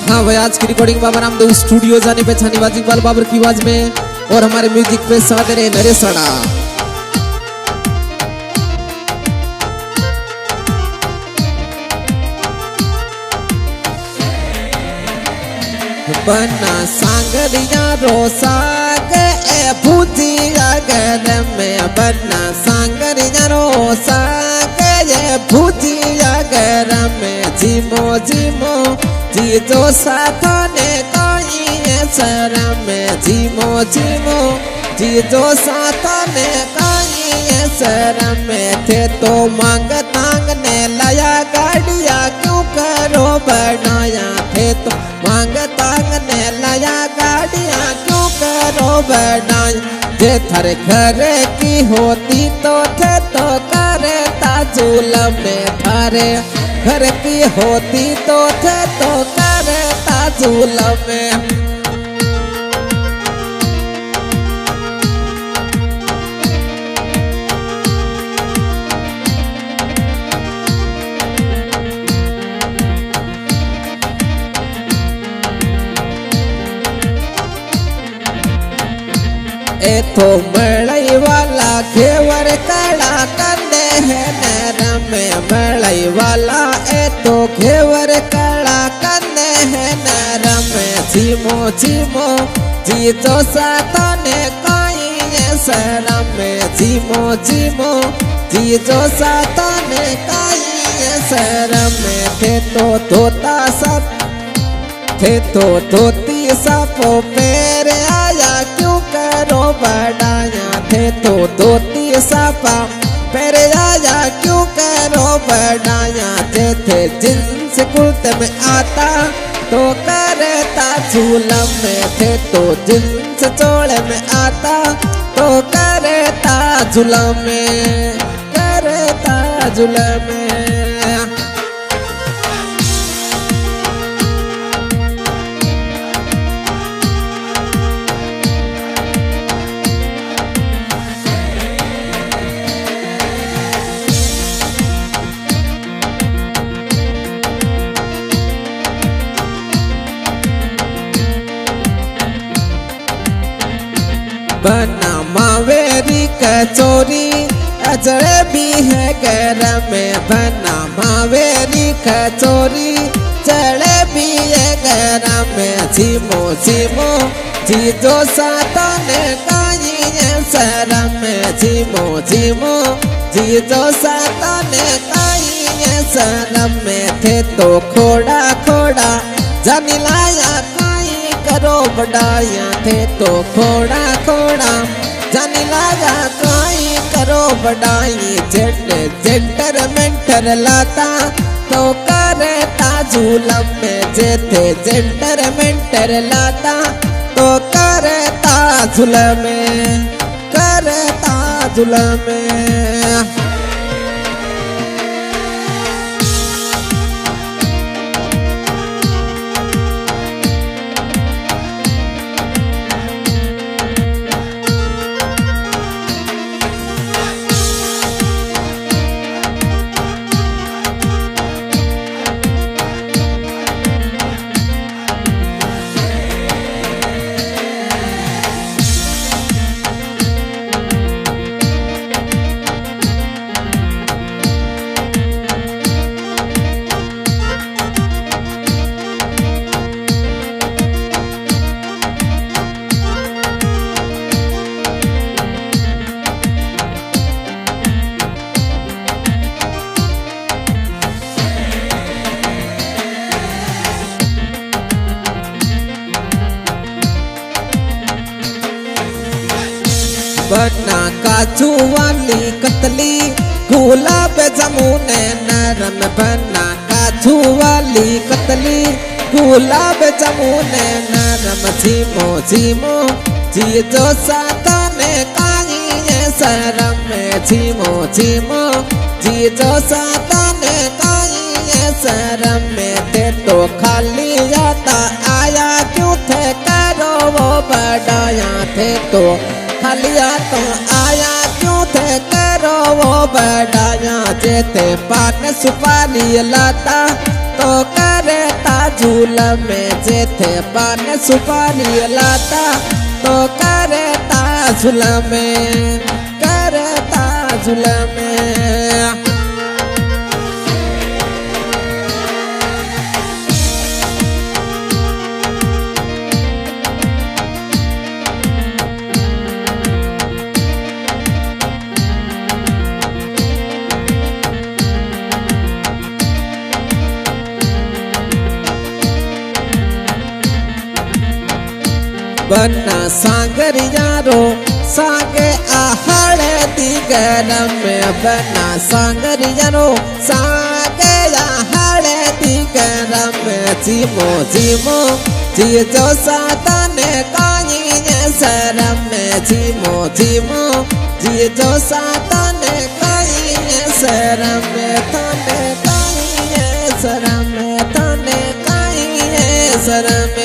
हाँ भाई, आज की रिकॉर्डिंग बाबा रामदेव स्टूडियो जाने पहचानी बाजी वाल बाबर की आवाज में और हमारे म्यूजिक पे साथ दे रहे नरेश साड़ा। बना सांगरिया रोसाग ए भुजिया गरम में, बना सांगरिया रोसाग ए भुजिया गरम में। जीमो जीमो जीजो साथा ने कहीं शरम में, जीमो जीमो जीजो साथा ने कहीं शरम में। थे तो मांग तांग ने लाया गाड़िया क्यों करो बनाया, थे तो मांग तांग ने लाया गाड़िया क्यों करो बनाया। जे थारे घर की होती तो थे तो करता जुलम में, थारे घर की होती तो थे तो करता जुलम में। एथो मड़ई वाला घेवर कड़ा कंदे है नरम में, मड़ई वाला एथो घेवर कड़ा कंदे है नरम में। जीमो जीमो जीजो साथा ने कहीं शरम में, जीमो जीमो जीजो साथा ने कहीं शरम में। थे तो धोता सब थे तो धोती सापो पैर आया क्यों करो बढ़ाया, थे तो धोती सापा पैर आया क्यों करो बढ़ाया। थे जिन्स कुर्ते में आता तो करता झूलम में, थे तो जिन्स चोड़े में आता तो करता झूलम में, करता झूलम में। बना मावेरी कचोरी जलेबी है गरम में, बना मावेरी कचोरी जलेबी है गरम में। जीमो जीमो जीजो साथा ने कहीं शरम में, जीमो जीमो जीजो साथा ने कहीं शरम में। थे तो खोड़ा खोड़ा जानी लाया करो बढ़ाया, थे तो खोड़ा खोड़ा जाने लगा कहीं करो बढ़ाई। जेंटर मेंटर लाता तो करता झूलम में, जे थे जेंटर मेंटर लाता तो करता झूलम में, करता झूलम में। बना काजू वाली कतली गुलाब जामुन नरम, बना काजू वाली कतली गुलाब जामुन नरम। जीमो जीमो जीजो साथा ने कहीं शरम में, जीमो जीमो जीजो साथा ने कहीं शरम में। थे तो खाली जाता आया क्यों थे करो वो बढ़ाया, थे तो खालिया तो आया क्यों थे करो वो बढ़ाया। जेते पान सुपारी लाता तो करता झूला में जेथे पान सुपारी लाता तो करता झूला में करता झूला में। बन्ना सांगर यारो सांगे आहड़े दिगरम में बन्ना सांगर यारो सांगे आहड़े दिगरम में जीमो जीमो जी जो सातने काई शरम में जीमो जीमो जी जो सातने काई शरम में तने काई शरम में तने काई शरम